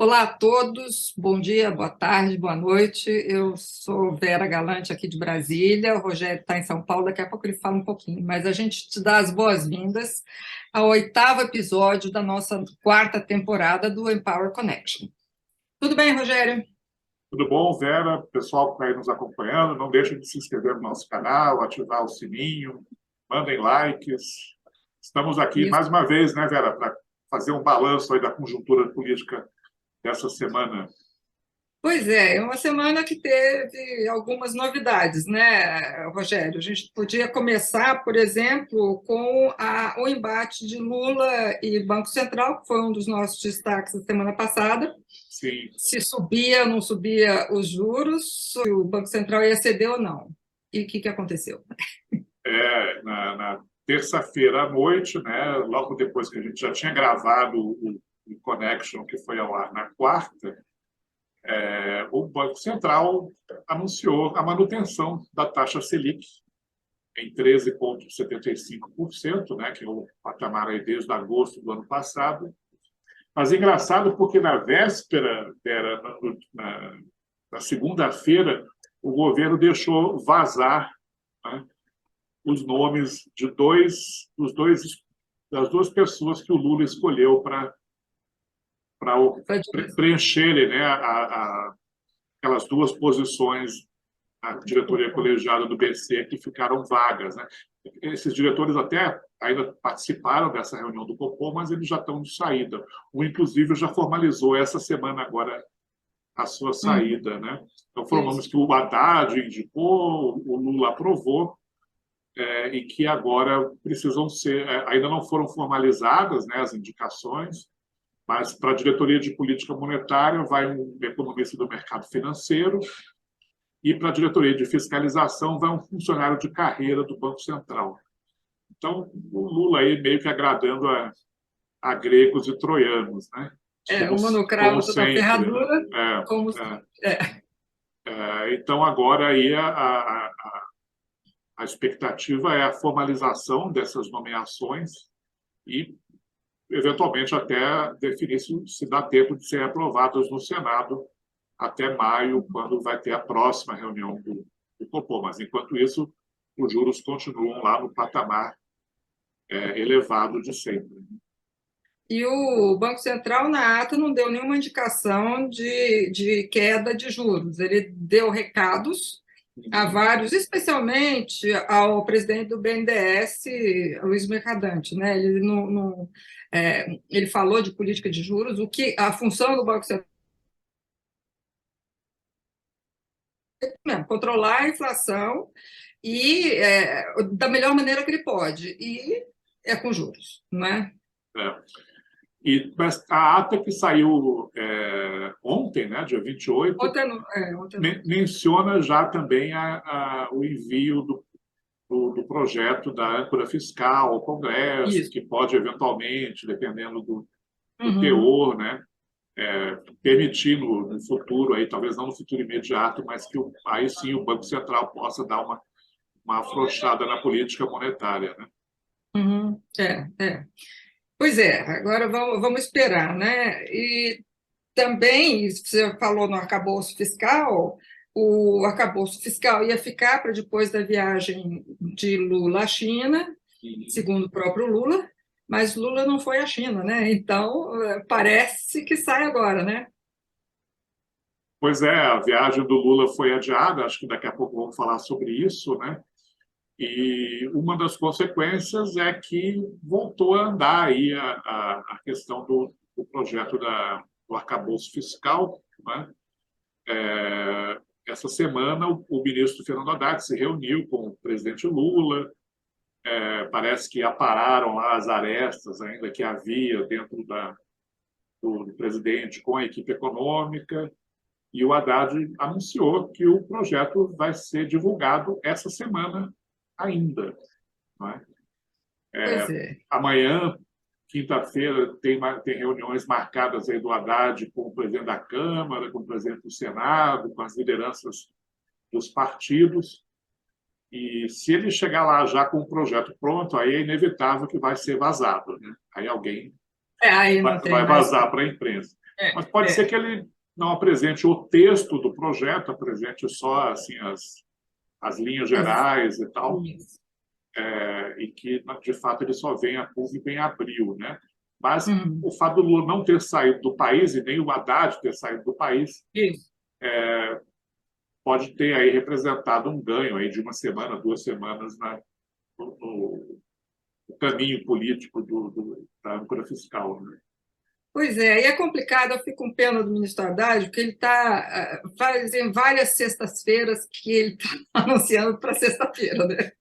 Olá a todos, bom dia, boa tarde, boa noite. Eu sou Vera Galante, aqui de Brasília. O Rogério está em São Paulo, daqui a pouco ele fala um pouquinho, mas a gente te dá as boas-vindas ao 8º episódio da nossa 4ª temporada do Empower Connection. Tudo bem, Rogério? Tudo bom, Vera? Pessoal que está aí nos acompanhando, não deixem de se inscrever no nosso canal, ativar o sininho, mandem likes. Estamos aqui Isso. mais uma vez, né, Vera, para fazer um balanço aí da conjuntura política dessa semana. Pois é uma semana que teve algumas novidades, né, Rogério? A gente podia começar, por exemplo, com o embate de Lula e Banco Central, que foi um dos nossos destaques da semana passada. Sim, Se subia ou não subia os juros, se o Banco Central ia ceder ou não. E o que aconteceu? na terça-feira à noite, né, logo depois que a gente já tinha gravado o Connection, que foi ao ar na quarta, o Banco Central anunciou a manutenção da taxa Selic em 13,75%, né, que é o patamar aí desde agosto do ano passado. Mas é engraçado porque na véspera, na segunda-feira, o governo deixou vazar, né, os nomes das duas pessoas que o Lula escolheu para preencherem, né, aquelas duas posições, a diretoria colegiada do BC, que ficaram vagas, né? Esses diretores até ainda participaram dessa reunião do Copom, mas eles já estão de saída. O, inclusive, já formalizou essa semana agora a sua saída, né? Então, foram nomes que o Haddad indicou, o Lula aprovou, e que agora precisam ser, ainda não foram formalizadas, né, as indicações, mas para a diretoria de política monetária vai um economista do mercado financeiro, e para a diretoria de fiscalização vai um funcionário de carreira do Banco Central. Então, o Lula aí meio que agradando a gregos e troianos, né? Uma no Como cravo, outra na sempre, né? ferradura, como... Então, agora aí a expectativa é a formalização dessas nomeações e, eventualmente, até definir se dá tempo de serem aprovadas no Senado até maio, quando vai ter a próxima reunião do Copom. Mas, enquanto isso, os juros continuam lá no patamar elevado de sempre. E o Banco Central, na ata, não deu nenhuma indicação de queda de juros. Ele deu recados a vários, especialmente ao presidente do BNDES, Luiz Mercadante, né? Ele ele falou de política de juros, o que a função do Banco Central é controlar a inflação da melhor maneira que ele pode, e é com juros, não é? Mas a ata que saiu ontem, né, dia 28, Ontem não. menciona já também o envio do projeto da âncora fiscal ao Congresso, Isso. que pode, eventualmente, dependendo do Uhum. teor, né, permitir no futuro, aí, talvez não no futuro imediato, mas que aí sim o Banco Central possa dar uma afrouxada na política monetária. Né? Uhum. Pois é, agora vamos esperar, né? E também, você falou no arcabouço fiscal, o arcabouço fiscal ia ficar para depois da viagem de Lula à China, segundo o próprio Lula, mas Lula não foi à China, né? Então, parece que sai agora, né? Pois é, a viagem do Lula foi adiada, acho que daqui a pouco vamos falar sobre isso, né? E uma das consequências é que voltou a andar aí a questão do projeto do arcabouço fiscal, né? Essa semana, o ministro Fernando Haddad se reuniu com o presidente Lula, parece que apararam lá as arestas ainda que havia dentro do presidente com a equipe econômica, e o Haddad anunciou que o projeto vai ser divulgado essa semana ainda. Não é? Pois é. Amanhã, quinta-feira, tem reuniões marcadas aí do Haddad com o presidente da Câmara, com o presidente do Senado, com as lideranças dos partidos. E se ele chegar lá já com o projeto pronto, aí é inevitável que vai ser vazado. Né? Aí alguém Aí não tem vai mais. vazar para a imprensa. É, Mas pode ser é. que ele não apresente o texto do projeto, apresente só assim, as linhas As- gerais e tal, isso. e que, de fato, ele só vem a público em abril, né? Mas Uhum. o fato do Lula não ter saído do país e nem o Haddad ter saído do país Isso. pode ter aí representado um ganho aí de uma semana, 2 semanas no caminho político da âncora fiscal, né? Pois é, e é complicado, eu fico com pena do ministro Haddad, porque ele fazem várias sextas-feiras que ele está anunciando para sexta-feira, né?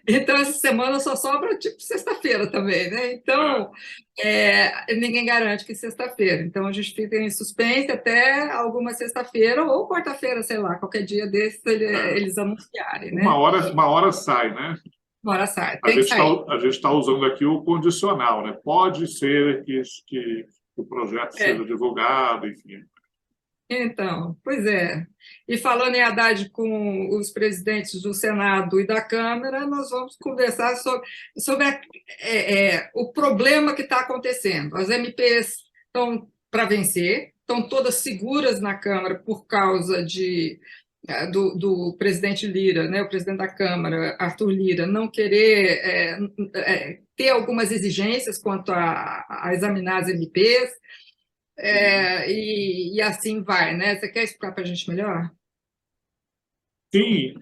Então, essa semana só sobra tipo sexta-feira também, né? É, Então, ninguém garante que sexta-feira. Então, a gente fica em suspense até alguma sexta-feira ou quarta-feira, sei lá, qualquer dia desses é. eles anunciarem, Uma né? hora, uma hora sai, né? Uma hora sai, A tem que gente está sair. a gente tá usando aqui o condicional, né? Pode ser que o projeto seja É. divulgado, enfim. Então, pois é. E falando em Haddad com os presidentes do Senado e da Câmara, nós vamos conversar sobre o problema que está acontecendo. As MPs estão para vencer, estão todas seguras na Câmara por causa do presidente Lira, né, o presidente da Câmara, Arthur Lira, não querer ter algumas exigências quanto a examinar as MPs. E assim vai, né? Você quer explicar para a gente melhor? Sim,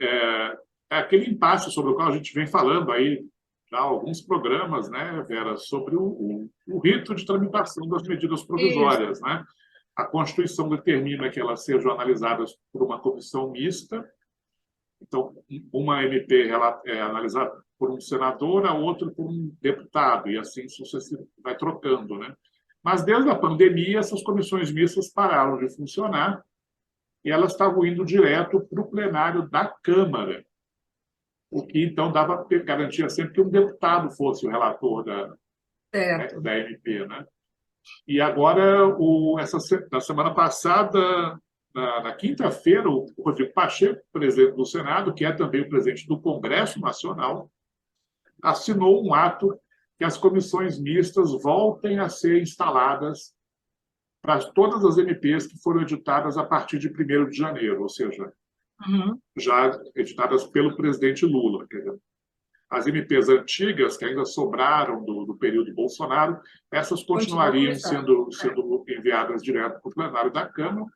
é aquele impasse sobre o qual a gente vem falando aí já há alguns programas, né, Vera, sobre o rito de tramitação das medidas Isso. provisórias, né? A Constituição determina que elas sejam analisadas por uma comissão mista. Então, uma MP é analisada por um senador, a outra por um deputado, e assim sucessivamente vai trocando, né? Mas desde a pandemia, essas comissões mistas pararam de funcionar e elas estavam indo direto para o plenário da Câmara, o que então dava garantia sempre que um deputado fosse o relator Certo. da MP, né? E agora, na semana passada, na quinta-feira, o Rodrigo Pacheco, presidente do Senado, que é também o presidente do Congresso Nacional, assinou um ato que as comissões mistas voltem a ser instaladas para todas as MPs que foram editadas a partir de 1º de janeiro, ou seja, Uhum. já editadas pelo presidente Lula. As MPs antigas, que ainda sobraram do período Bolsonaro, essas Continua como continuariam está. sendo enviadas direto para o plenário da Câmara,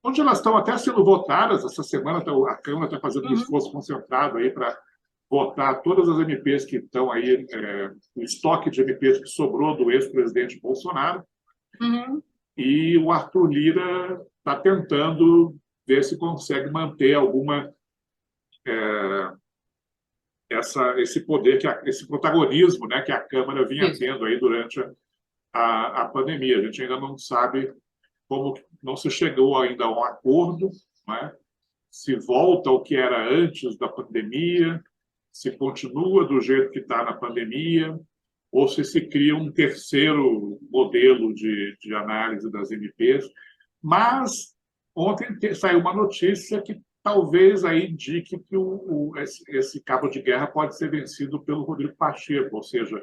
onde elas estão até sendo votadas. Essa semana a Câmara está fazendo um Uhum. esforço concentrado aí para votar todas as MPs que estão aí, o estoque de MPs que sobrou do ex-presidente Bolsonaro, Uhum. e o Arthur Lira está tentando ver se consegue manter alguma esse poder, esse protagonismo, né, que a Câmara vinha Isso. tendo aí durante a pandemia. A gente ainda não sabe como não se chegou ainda a um acordo, né? Se volta ao que era antes da pandemia, se continua do jeito que está na pandemia, ou se cria um terceiro modelo de análise das MPs. Mas ontem saiu uma notícia que talvez aí indique que esse cabo de guerra pode ser vencido pelo Rodrigo Pacheco, ou seja,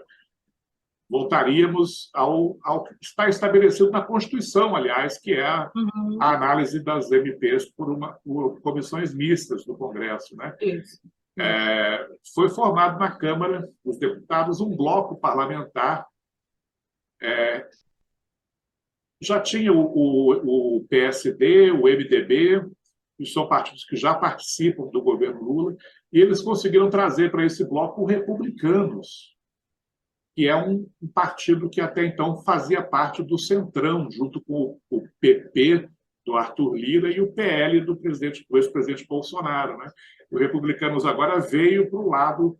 voltaríamos ao que está estabelecido na Constituição, aliás, que é a Uhum. análise das MPs por comissões mistas do Congresso, né? Isso. Isso. Foi formado na Câmara dos Deputados um bloco parlamentar. Já tinha o PSD, o MDB, que são partidos que já participam do governo Lula, e eles conseguiram trazer para esse bloco o Republicanos, que é um partido que até então fazia parte do Centrão, junto com o PP do Arthur Lira e o PL do ex-presidente Bolsonaro, né? O Republicanos agora veio para o lado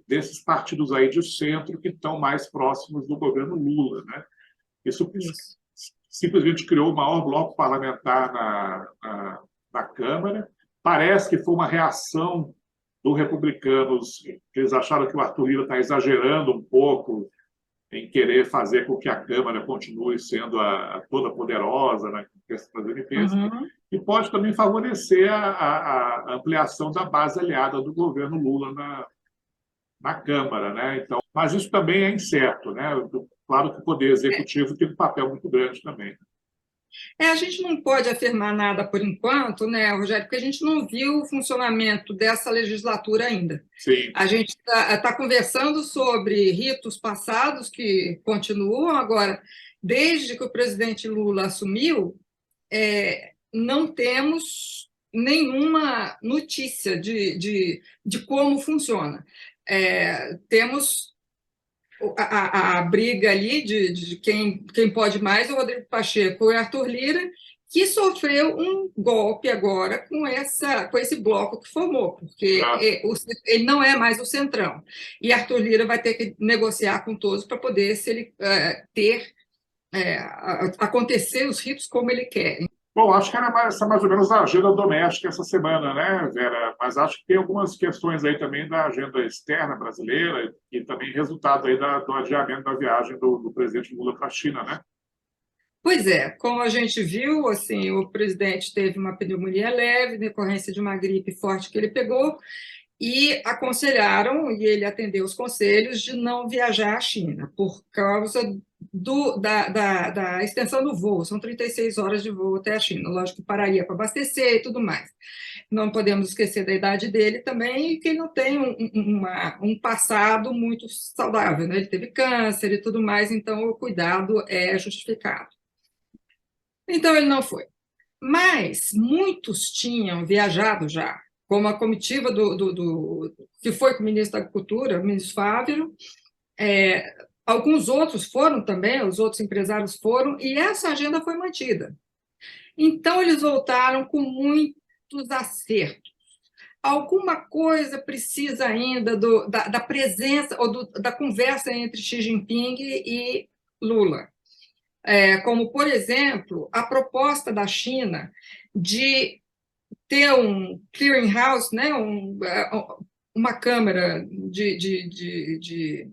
desses partidos aí de centro que estão mais próximos do governo Lula, né? Isso Isso. simplesmente criou o maior bloco parlamentar na Câmara. Parece que foi uma reação dos republicanos, que eles acharam que o Arthur Lira está exagerando um pouco em querer fazer com que a Câmara continue sendo toda poderosa na questão das MPs, Uhum. e pode também favorecer a ampliação da base aliada do governo Lula na Câmara, né? Então, mas isso também é incerto, né? Claro que o Poder Executivo tem um papel muito grande também. A gente não pode afirmar nada por enquanto, né, Rogério, porque a gente não viu o funcionamento dessa legislatura ainda. Sim. A gente está conversando sobre ritos passados que continuam agora. Desde que o presidente Lula assumiu, não temos nenhuma notícia de como funciona. Temos a briga ali de quem pode mais, o Rodrigo Pacheco e o Arthur Lira, que sofreu um golpe agora com esse bloco que formou, porque ele não é mais o centrão. E Arthur Lira vai ter que negociar com todos para poder se ele, acontecer os ritos como ele quer. Bom, acho que era mais ou menos a agenda doméstica essa semana, né, Vera? Mas acho que tem algumas questões aí também da agenda externa brasileira e também resultado aí do adiamento da viagem do presidente Lula para a China, né? Pois é, como a gente viu, assim, o presidente teve uma pneumonia leve, decorrência de uma gripe forte que ele pegou, e aconselharam, e ele atendeu os conselhos, de não viajar à China, por causa da extensão do voo. São 36 horas de voo até a China. Lógico que pararia para abastecer e tudo mais. Não podemos esquecer da idade dele também, e que ele não tem um passado muito saudável, né? Ele teve câncer e tudo mais, então o cuidado é justificado. Então ele não foi. Mas muitos tinham viajado já, como a comitiva que foi com o ministro da Agricultura, o ministro Fávero. Alguns outros foram também, os outros empresários foram, e essa agenda foi mantida. Então, eles voltaram com muitos acertos. Alguma coisa precisa ainda da presença ou da conversa entre Xi Jinping e Lula. Como, por exemplo, a proposta da China de ter um clearinghouse, né, uma câmara de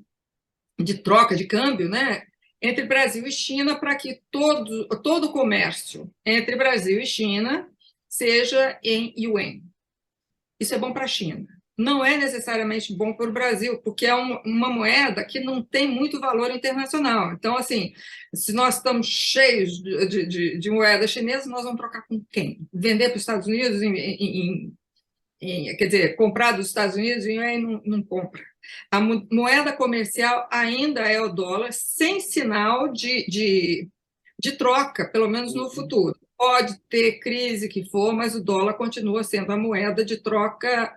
troca de câmbio, né, entre Brasil e China, para que todo o comércio entre Brasil e China seja em yuan. Isso é bom para a China. Não é necessariamente bom para o Brasil, porque é uma moeda que não tem muito valor internacional. Então, assim, se nós estamos cheios de moeda chinesa, nós vamos trocar com quem? Vender para os Estados Unidos quer dizer, comprar dos Estados Unidos e não compra. A moeda comercial ainda é o dólar, sem sinal de troca, pelo menos no futuro. Pode ter crise que for, mas o dólar continua sendo a moeda de troca,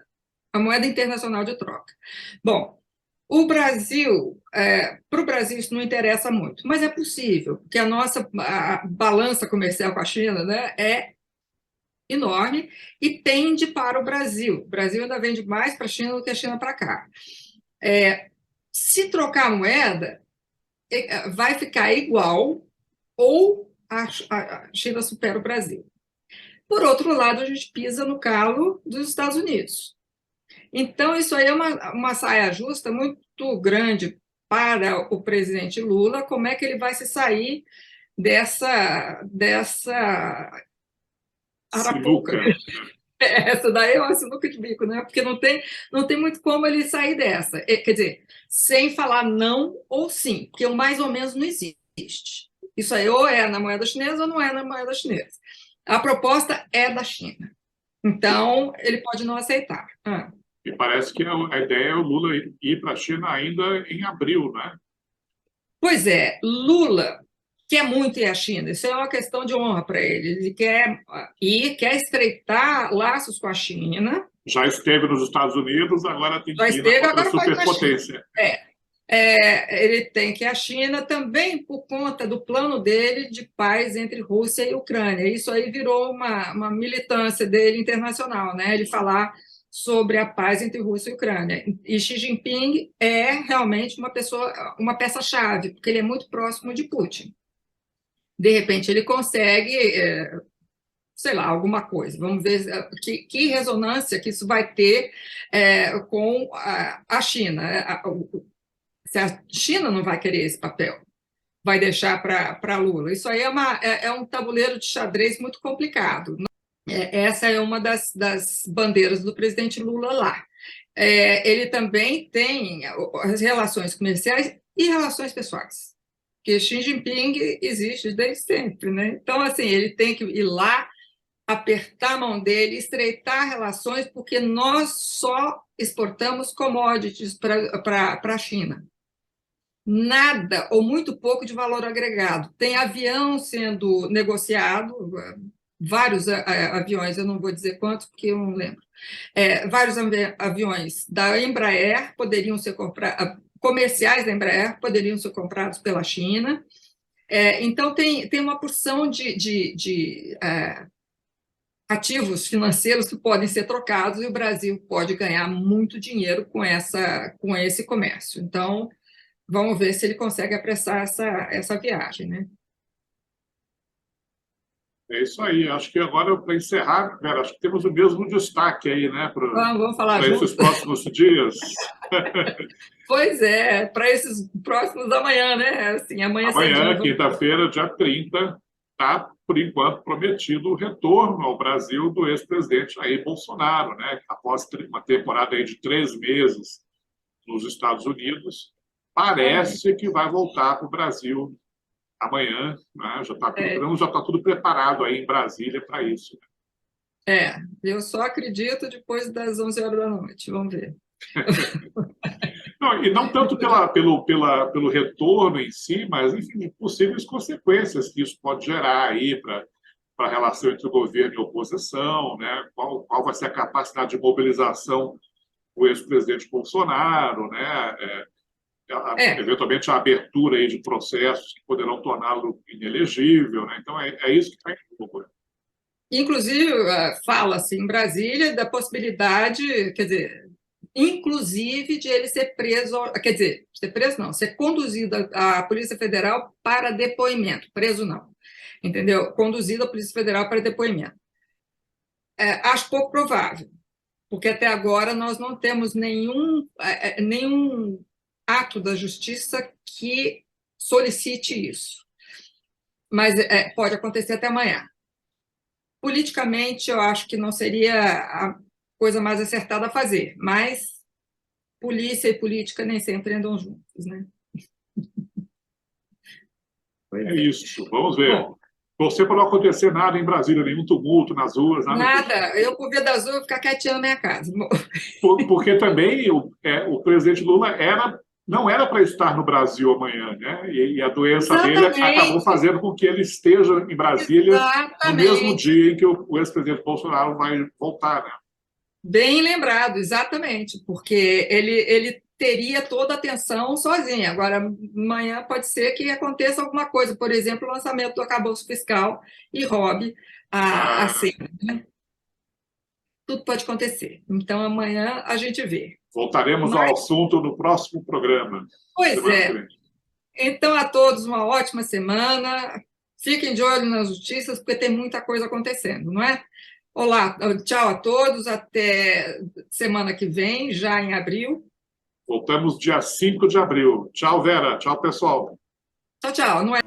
a moeda internacional de troca. Bom, o Brasil, para o Brasil isso não interessa muito, mas é possível, porque a balança comercial com a China, né, é enorme e tende para o Brasil. O Brasil ainda vende mais para a China do que a China para cá. Se trocar a moeda, vai ficar igual ou a China supera o Brasil. Por outro lado, a gente pisa no calo dos Estados Unidos. Então, isso aí é uma saia justa muito grande para o presidente Lula. Como é que ele vai se sair dessa arapuca? Essa daí é uma sinuca de bico, né? Porque não tem muito como ele sair dessa. Quer dizer, sem falar não ou sim, porque o mais ou menos não existe. Isso aí ou é na moeda chinesa ou não é na moeda chinesa. A proposta é da China. Então, ele pode não aceitar. E parece que a ideia é o Lula ir para a China ainda em abril, né? Pois é, Lula quer muito ir à China, isso é uma questão de honra para ele. Ele quer ir, quer estreitar laços com a China. Já esteve nos Estados Unidos, agora tem que ir na outra superpotência. Ele tem que ir à China também por conta do plano dele de paz entre Rússia e Ucrânia. Isso aí virou uma militância dele internacional, né? Ele falar sobre a paz entre Rússia e Ucrânia. E Xi Jinping é realmente uma peça-chave, porque ele é muito próximo de Putin. De repente, ele consegue, sei lá, alguma coisa. Vamos ver que ressonância que isso vai ter com a China. Se a China não vai querer esse papel, vai deixar para Lula. Isso aí é um tabuleiro de xadrez muito complicado. Essa é uma das bandeiras do presidente Lula lá. ele também tem as relações comerciais e relações pessoais, porque Xi Jinping existe desde sempre, né? Então, assim, ele tem que ir lá, apertar a mão dele, estreitar relações, porque nós só exportamos commodities para a China. Nada ou muito pouco de valor agregado. Tem avião sendo negociado, vários aviões, eu não vou dizer quantos, porque eu não lembro. Vários aviões da Embraer poderiam ser comprados, comerciais da Embraer poderiam ser comprados pela China. Então, tem uma porção de ativos financeiros que podem ser trocados e o Brasil pode ganhar muito dinheiro com esse comércio. Então, vamos ver se ele consegue apressar essa viagem, né? É isso aí. Acho que agora, para encerrar, Vera, acho que temos o mesmo destaque aí, né, Vamos falar para esses junto? próximos dias. Pois é, para esses próximos da manhã, né? Assim, amanhã cedinho. Amanhã, quinta-feira, dia 30, está, por enquanto, prometido o retorno ao Brasil do ex-presidente Jair Bolsonaro, né? Após uma temporada aí de 3 meses nos Estados Unidos, parece que vai voltar para o Brasil amanhã, né? Já está tudo preparado aí em Brasília para isso. Eu só acredito depois das 11 horas da noite, vamos ver. Não, e não tanto pelo retorno em si, mas, enfim, possíveis consequências que isso pode gerar aí para a relação entre o governo e a oposição, né? Qual vai ser a capacidade de mobilização do ex-presidente Bolsonaro, né? Eventualmente a abertura aí de processos que poderão torná-lo inelegível, né? Então é isso que está em jogo. Inclusive, fala-se em Brasília da possibilidade, quer dizer, inclusive de ele ser preso, quer dizer, ser preso não, ser conduzido à Polícia Federal para depoimento, preso não, entendeu? Conduzido à Polícia Federal para depoimento. Acho pouco provável, porque até agora nós não temos nenhum ato da Justiça que solicite isso. Mas pode acontecer até amanhã. Politicamente, eu acho que não seria a coisa mais acertada a fazer, mas polícia e política nem sempre andam juntos, né? É isso, vamos ver. Bom, torcer para não acontecer nada em Brasília, nenhum tumulto nas ruas. Nada. Eu, por via das ruas, ficar quietinha na minha casa. Porque também o presidente Lula não era para estar no Brasil amanhã, né? E a doença dele acabou fazendo com que ele esteja em Brasília no mesmo dia em que o ex-presidente Bolsonaro vai voltar, né? Bem lembrado, exatamente, porque ele teria toda a atenção sozinho. Agora, amanhã pode ser que aconteça alguma coisa, por exemplo, o lançamento do arcabouço fiscal e roube a cena, né? Tudo pode acontecer. Então, amanhã a gente vê. Voltaremos ao assunto no próximo programa. Pois é. Então, a todos, uma ótima semana. Fiquem de olho nas notícias, porque tem muita coisa acontecendo, não é? Olá, tchau a todos. Até semana que vem, já em abril. Voltamos dia 5 de abril. Tchau, Vera. Tchau, pessoal. Tchau, tchau. Não é...